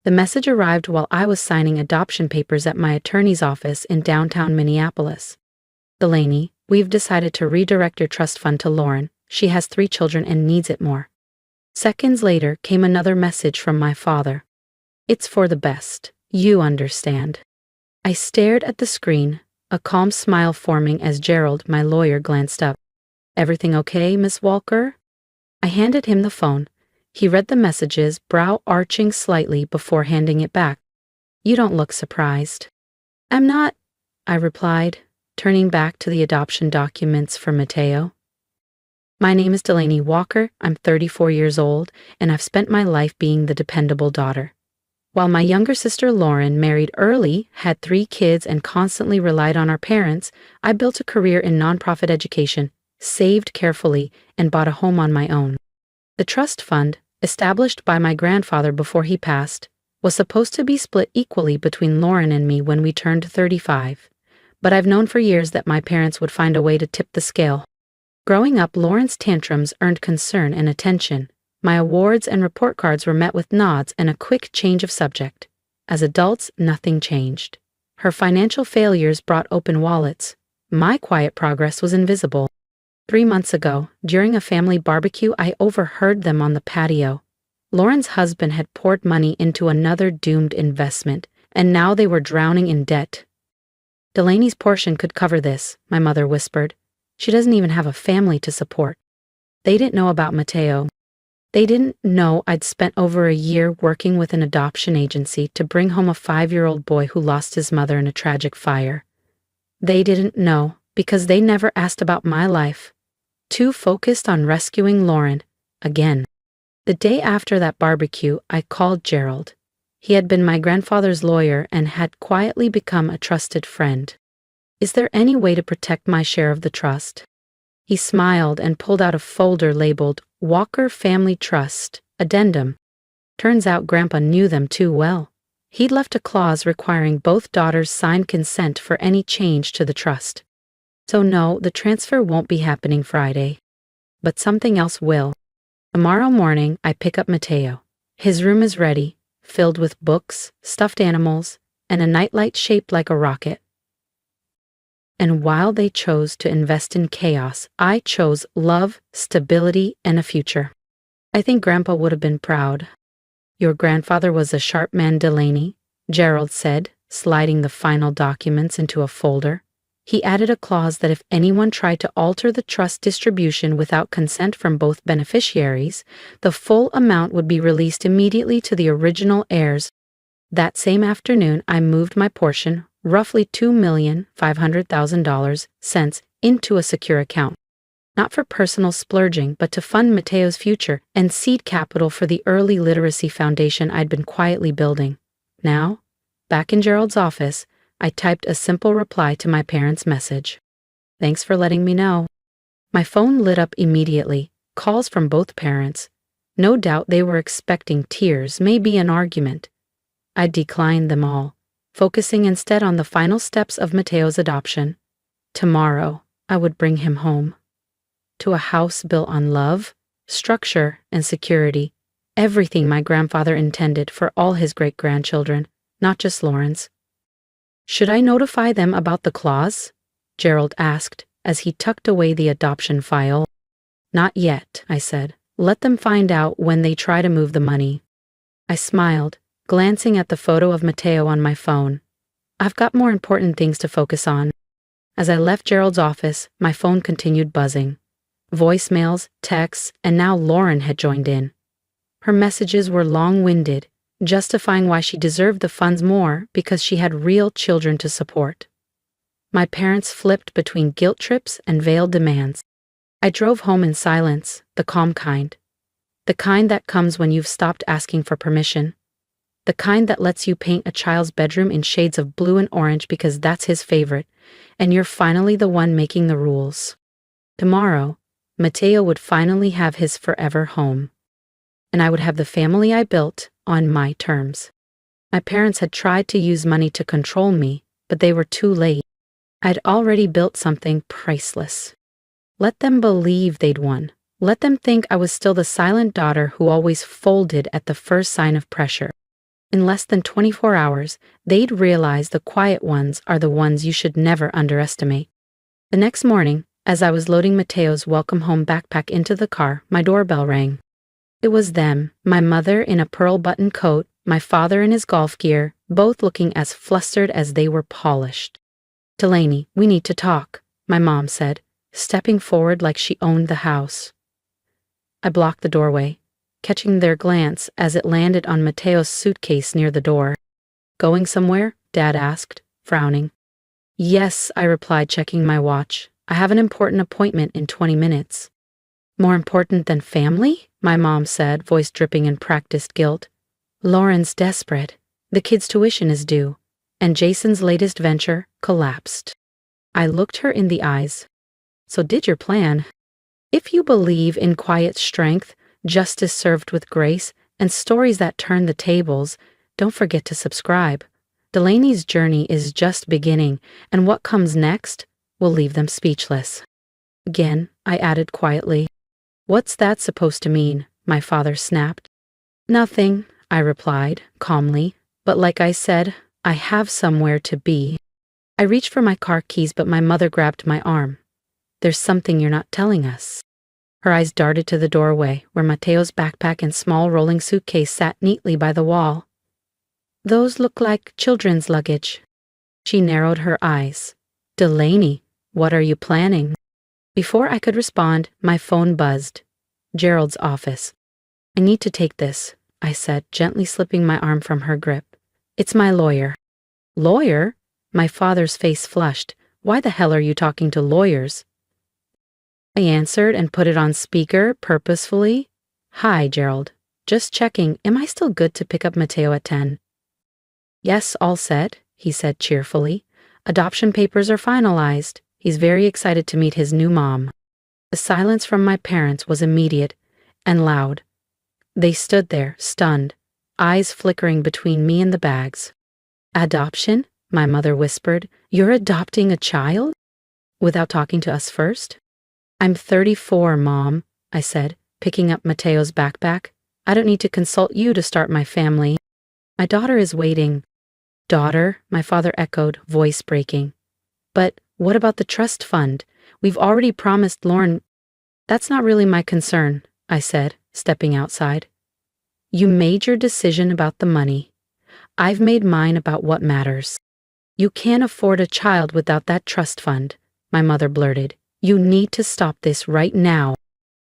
The message arrived while I was signing adoption papers at my attorney's office in downtown Minneapolis. Delaney, we've decided to redirect your trust fund to Lauren. She has 3 children and needs it more. Seconds later came another message from my father. It's for the best. You understand. I stared at the screen, a calm smile forming as Gerald, my lawyer, glanced up. Everything okay, Miss Walker? I handed him the phone. He read the messages, brow arching slightly before handing it back. You don't look surprised. I'm not, I replied, turning back to the adoption documents for Mateo. My name is Delaney Walker, I'm 34 years old, and I've spent my life being the dependable daughter. While my younger sister Lauren married early, had 3 kids, and constantly relied on our parents, I built a career in nonprofit education, saved carefully, and bought a home on my own. The trust fund, established by my grandfather before he passed, was supposed to be split equally between Lauren and me when we turned 35. But I've known for years that my parents would find a way to tip the scale. Growing up, Lauren's tantrums earned concern and attention. My awards and report cards were met with nods and a quick change of subject. As adults, nothing changed. Her financial failures brought open wallets. My quiet progress was invisible. 3 months ago, during a family barbecue, I overheard them on the patio. Lauren's husband had poured money into another doomed investment, and now they were drowning in debt. Delaney's portion could cover this, my mother whispered. She doesn't even have a family to support. They didn't know about Mateo. They didn't know I'd spent over a year working with an adoption agency to bring home a 5-year-old boy who lost his mother in a tragic fire. They didn't know because they never asked about my life. Too focused on rescuing Lauren, again. The day after that barbecue, I called Gerald. He had been my grandfather's lawyer and had quietly become a trusted friend. Is there any way to protect my share of the trust? He smiled and pulled out a folder labeled Walker Family Trust, Addendum. Turns out Grandpa knew them too well. He'd left a clause requiring both daughters sign consent for any change to the trust. So no, the transfer won't be happening Friday. But something else will. Tomorrow morning, I pick up Mateo. His room is ready, filled with books, stuffed animals, and a nightlight shaped like a rocket. And while they chose to invest in chaos, I chose love, stability, and a future. I think Grandpa would have been proud. Your grandfather was a sharp man, Delaney, Gerald said, sliding the final documents into a folder. He added a clause that if anyone tried to alter the trust distribution without consent from both beneficiaries, the full amount would be released immediately to the original heirs. That same afternoon, I moved my portion, roughly $2,500,000, into a secure account. Not for personal splurging, but to fund Mateo's future and seed capital for the early literacy foundation I'd been quietly building. Now, back in Gerald's office, I typed a simple reply to my parents' message. Thanks for letting me know. My phone lit up immediately, calls from both parents. No doubt they were expecting tears, maybe an argument. I declined them all, focusing instead on the final steps of Mateo's adoption. Tomorrow, I would bring him home. To a house built on love, structure, and security. Everything my grandfather intended for all his great-grandchildren, not just Lauren's. Should I notify them about the clause? Gerald asked as he tucked away the adoption file. Not yet, I said. Let them find out when they try to move the money. I smiled, glancing at the photo of Mateo on my phone. I've got more important things to focus on. As I left Gerald's office, my phone continued buzzing. Voicemails, texts, and now Lauren had joined in. Her messages were long-winded, justifying why she deserved the funds more because she had real children to support. My parents flipped between guilt trips and veiled demands. I drove home in silence, the calm kind. The kind that comes when you've stopped asking for permission. The kind that lets you paint a child's bedroom in shades of blue and orange because that's his favorite, and you're finally the one making the rules. Tomorrow, Mateo would finally have his forever home. And I would have the family I built on my terms. My parents had tried to use money to control me, but they were too late. I'd already built something priceless. Let them believe they'd won. Let them think I was still the silent daughter who always folded at the first sign of pressure. In less than 24 hours, they'd realize the quiet ones are the ones you should never underestimate. The next morning, as I was loading Mateo's welcome home backpack into the car, my doorbell rang. It was them, my mother in a pearl button coat, my father in his golf gear, both looking as flustered as they were polished. "Delaney, we need to talk," my mom said, stepping forward like she owned the house. I blocked the doorway, catching their glance as it landed on Mateo's suitcase near the door. "Going somewhere?" Dad asked, frowning. "Yes," I replied, checking my watch. "I have an important appointment in 20 minutes. "More important than family?" my mom said, voice dripping in practiced guilt. "Lauren's desperate. The kid's tuition is due, and Jason's latest venture collapsed." I looked her in the eyes. "So did your plan. If you believe in quiet strength, justice served with grace, and stories that turn the tables, don't forget to subscribe. Delaney's journey is just beginning, and what comes next will leave them speechless." Again, I added quietly. "What's that supposed to mean?" my father snapped. "Nothing," I replied, calmly, "but like I said, I have somewhere to be." I reached for my car keys, but my mother grabbed my arm. "There's something you're not telling us." Her eyes darted to the doorway, where Mateo's backpack and small rolling suitcase sat neatly by the wall. "Those look like children's luggage." She narrowed her eyes. "Delaney, what are you planning?" Before I could respond, my phone buzzed. Gerald's office. "I need to take this," I said, gently slipping my arm from her grip. "It's my lawyer." "Lawyer?" My father's face flushed. "Why the hell are you talking to lawyers?" I answered and put it on speaker purposefully. "Hi, Gerald. Just checking, am I still good to pick up Mateo at 10? "Yes, all set," he said cheerfully. "Adoption papers are finalized. He's very excited to meet his new mom." The silence from my parents was immediate and loud. They stood there, stunned, eyes flickering between me and the bags. "Adoption?" my mother whispered. "You're adopting a child? Without talking to us first?" "I'm 34, Mom," I said, picking up Mateo's backpack. "I don't need to consult you to start my family. My daughter is waiting." "Daughter?" my father echoed, voice breaking. "But what about the trust fund? We've already promised Lauren." "That's not really my concern," I said, stepping outside. "You made your decision about the money. I've made mine about what matters. You can't afford a child without that trust fund," my mother blurted. "You need to stop this right now."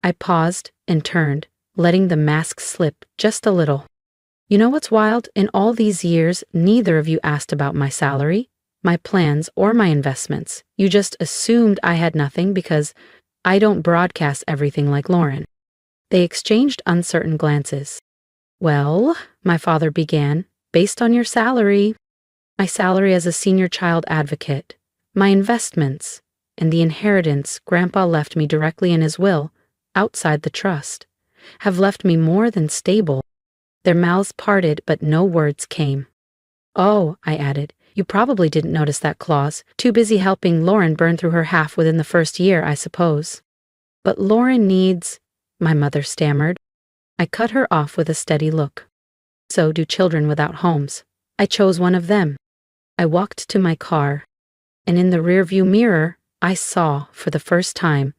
I paused and turned, letting the mask slip just a little. "You know what's wild? In all these years, neither of you asked about my salary, my plans, or my investments. You just assumed I had nothing because I don't broadcast everything like Lauren." They exchanged uncertain glances. "Well," my father began, "based on your salary, my salary as a senior child advocate, my investments, and the inheritance Grandpa left me directly in his will, outside the trust, have left me more than stable." Their mouths parted, but no words came. "Oh," I added, "you probably didn't notice that clause. Too busy helping Lauren burn through her half within the first year, I suppose." "But Lauren needs," my mother stammered. I cut her off with a steady look. "So do children without homes. I chose one of them." I walked to my car, and in the rearview mirror, I saw, for the first time,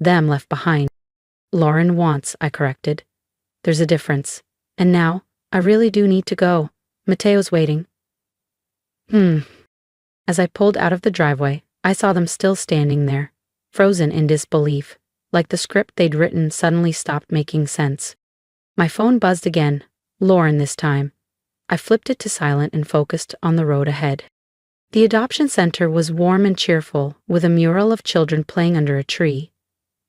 them left behind. "Lauren wants," I corrected. "There's a difference. And now, I really do need to go. Mateo's waiting." As I pulled out of the driveway, I saw them still standing there, frozen in disbelief, like the script they'd written suddenly stopped making sense. My phone buzzed again, Lauren this time. I flipped it to silent and focused on the road ahead. The adoption center was warm and cheerful, with a mural of children playing under a tree.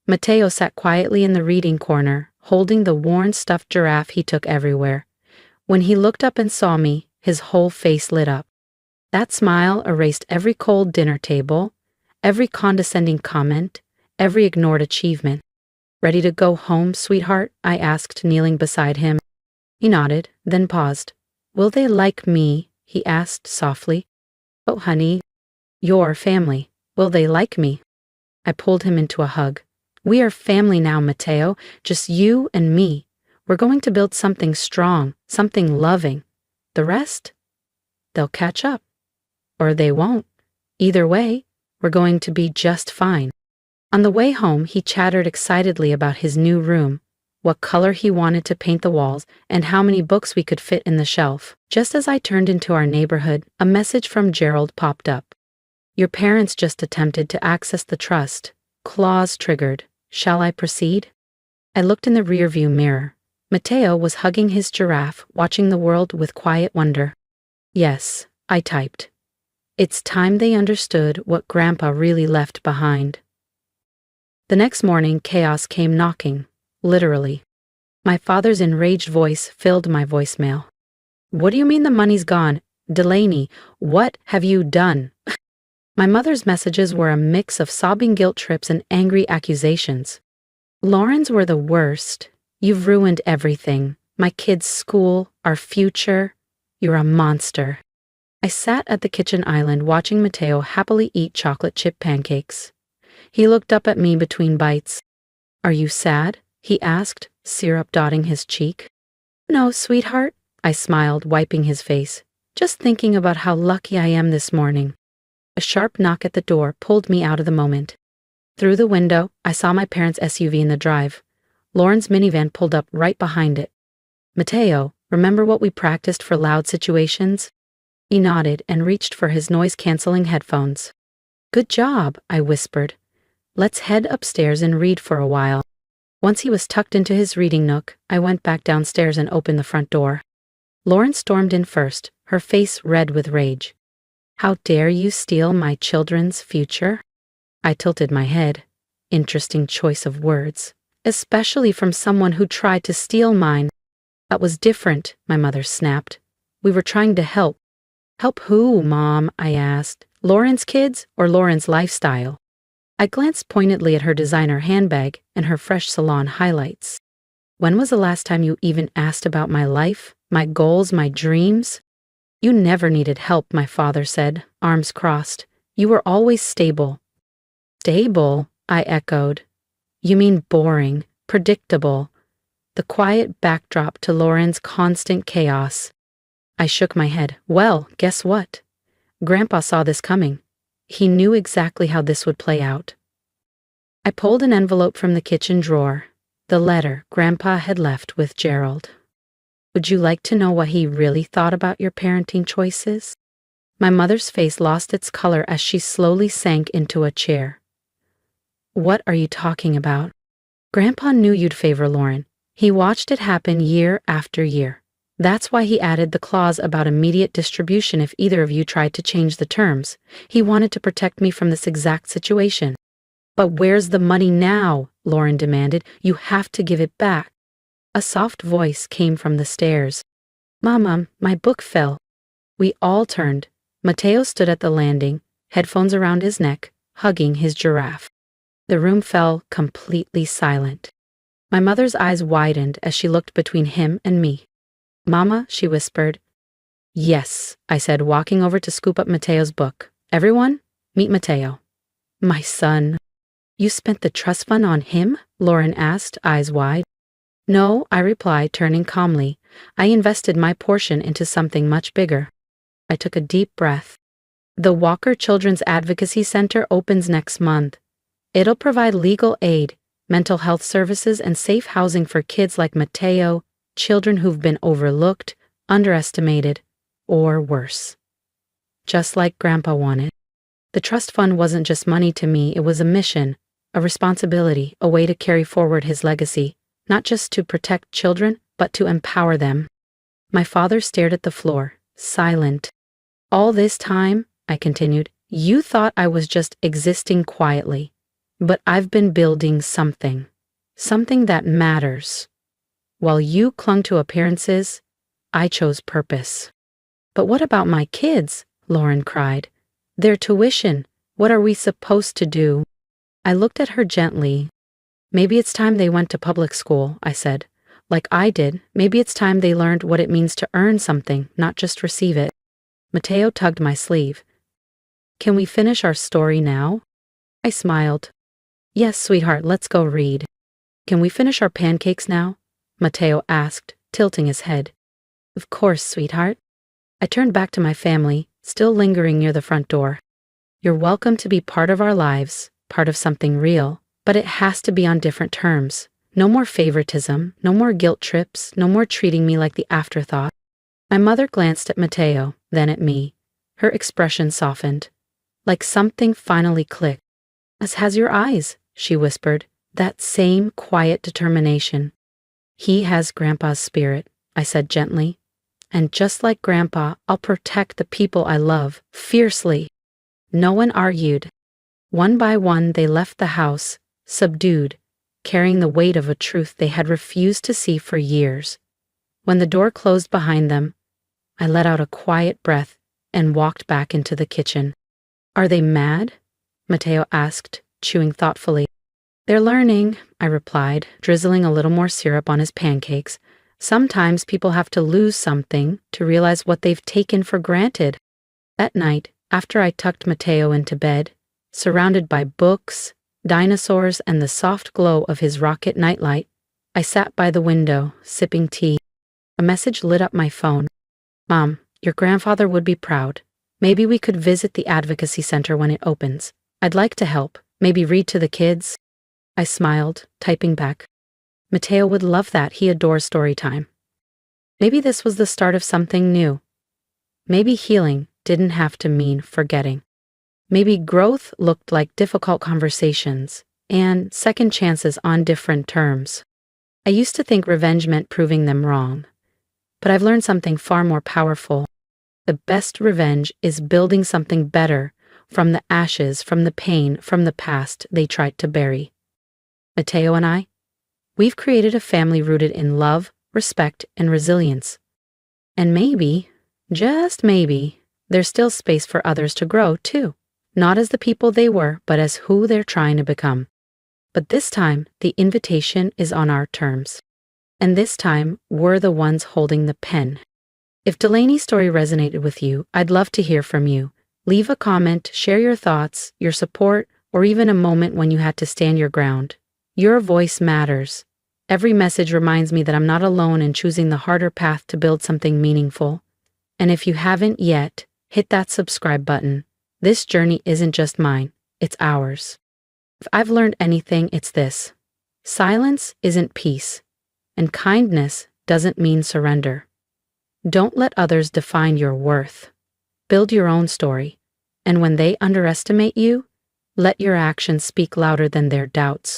Mateo sat quietly in the reading corner, holding the worn stuffed giraffe he took everywhere. When he looked up and saw me, his whole face lit up. That smile erased every cold dinner table, every condescending comment, every ignored achievement. "Ready to go home, sweetheart?" I asked, kneeling beside him. He nodded, then paused. "Will they like me?" he asked softly. "Oh, honey, your family. Will they like me?" I pulled him into a hug. "We are family now, Mateo, just you and me. We're going to build something strong, something loving. The rest? They'll catch up. Or they won't. Either way, we're going to be just fine. On the way home, he chattered excitedly about his new room, what color he wanted to paint the walls, and how many books we could fit in the shelf. Just as I turned into our neighborhood, a message from Gerald popped up. Your parents just attempted to access the trust. Clause triggered. Shall I proceed? I looked in the rearview mirror. Mateo was hugging his giraffe, watching the world with quiet wonder. Yes, I typed. It's time they understood what Grandpa really left behind. The next morning, chaos came knocking, literally. My father's enraged voice filled my voicemail. What do you mean the money's gone? Delaney, what have you done? My mother's messages were a mix of sobbing guilt trips and angry accusations. Lauren's were the worst. You've ruined everything. My kids' school, our future. You're a monster. I sat at the kitchen island watching Mateo happily eat chocolate chip pancakes. He looked up at me between bites. Are you sad? He asked, syrup dotting his cheek. No, sweetheart, I smiled, wiping his face. Just thinking about how lucky I am this morning. A sharp knock at the door pulled me out of the moment. Through the window, I saw my parents' SUV in the drive. Lauren's minivan pulled up right behind it. Mateo, remember what we practiced for loud situations? He nodded and reached for his noise-canceling headphones. Good job, I whispered. Let's head upstairs and read for a while. Once he was tucked into his reading nook, I went back downstairs and opened the front door. Lauren stormed in first, her face red with rage. How dare you steal my children's future? I tilted my head. Interesting choice of words, especially from someone who tried to steal mine. That was different, my mother snapped. We were trying to help. Help who, Mom? I asked. Lauren's kids or Lauren's lifestyle? I glanced pointedly at her designer handbag and her fresh salon highlights. When was the last time you even asked about my life, my goals, my dreams? You never needed help, my father said, arms crossed. You were always stable. Stable? I echoed. You mean boring, predictable. The quiet backdrop to Lauren's constant chaos. I shook my head. Well, guess what? Grandpa saw this coming. He knew exactly how this would play out. I pulled an envelope from the kitchen drawer. The letter Grandpa had left with Gerald. Would you like to know what he really thought about your parenting choices? My mother's face lost its color as she slowly sank into a chair. What are you talking about? Grandpa knew you'd favor Lauren. He watched it happen year after year. That's why he added the clause about immediate distribution if either of you tried to change the terms. He wanted to protect me from this exact situation. But where's the money now? Lauren demanded. You have to give it back. A soft voice came from the stairs. Mama, my book fell. We all turned. Mateo stood at the landing, headphones around his neck, hugging his giraffe. The room fell completely silent. My mother's eyes widened as she looked between him and me. Mama, she whispered. Yes, I said, walking over to scoop up Mateo's book. Everyone, meet Mateo. My son. You spent the trust fund on him? Lauren asked, eyes wide. No, I replied, turning calmly. I invested my portion into something much bigger. I took a deep breath. The Walker Children's Advocacy Center opens next month. It'll provide legal aid, mental health services, and safe housing for kids like Mateo, children who've been overlooked, underestimated, or worse. Just like Grandpa wanted. The trust fund wasn't just money to me, it was a mission, a responsibility, a way to carry forward his legacy. Not just to protect children, but to empower them. My father stared at the floor, silent. All this time, I continued, you thought I was just existing quietly. But I've been building something. Something that matters. While you clung to appearances, I chose purpose. But what about my kids? Lauren cried. Their tuition. What are we supposed to do? I looked at her gently. Maybe it's time they went to public school, I said. Like I did, maybe it's time they learned what it means to earn something, not just receive it. Mateo tugged my sleeve. Can we finish our story now? I smiled. Yes, sweetheart, let's go read. Can we finish our pancakes now? Mateo asked, tilting his head. Of course, sweetheart. I turned back to my family, still lingering near the front door. You're welcome to be part of our lives, part of something real, but it has to be on different terms. No more favoritism, no more guilt trips, no more treating me like the afterthought. My mother glanced at Mateo, then at me. Her expression softened, like something finally clicked. "As has your eyes," she whispered, that same quiet determination. "He has Grandpa's spirit," I said gently. "And just like Grandpa, I'll protect the people I love, fiercely." No one argued. One by one they left the house, subdued, carrying the weight of a truth they had refused to see for years. When the door closed behind them, I let out a quiet breath and walked back into the kitchen. "Are they mad?" Mateo asked, chewing thoughtfully. "They're learning," I replied, drizzling a little more syrup on his pancakes. "Sometimes people have to lose something to realize what they've taken for granted." That night, after I tucked Mateo into bed, surrounded by books, dinosaurs, and the soft glow of his rocket nightlight, I sat by the window, sipping tea. A message lit up my phone. "Mom, your grandfather would be proud. Maybe we could visit the advocacy center when it opens. I'd like to help, maybe read to the kids." I smiled, typing back. "Mateo would love that. He adores story time." Maybe this was the start of something new. Maybe healing didn't have to mean forgetting. Maybe growth looked like difficult conversations and second chances on different terms. I used to think revenge meant proving them wrong, but I've learned something far more powerful. The best revenge is building something better from the ashes, from the pain, from the past they tried to bury. Mateo and I, we've created a family rooted in love, respect, and resilience. And maybe, just maybe, there's still space for others to grow, too. Not as the people they were, but as who they're trying to become. But this time, the invitation is on our terms. And this time, we're the ones holding the pen. If Delaney's story resonated with you, I'd love to hear from you. Leave a comment, share your thoughts, your support, or even a moment when you had to stand your ground. Your voice matters. Every message reminds me that I'm not alone in choosing the harder path to build something meaningful. And if you haven't yet, hit that subscribe button. This journey isn't just mine, it's ours. If I've learned anything, it's this. Silence isn't peace, and kindness doesn't mean surrender. Don't let others define your worth. Build your own story, and when they underestimate you, let your actions speak louder than their doubts.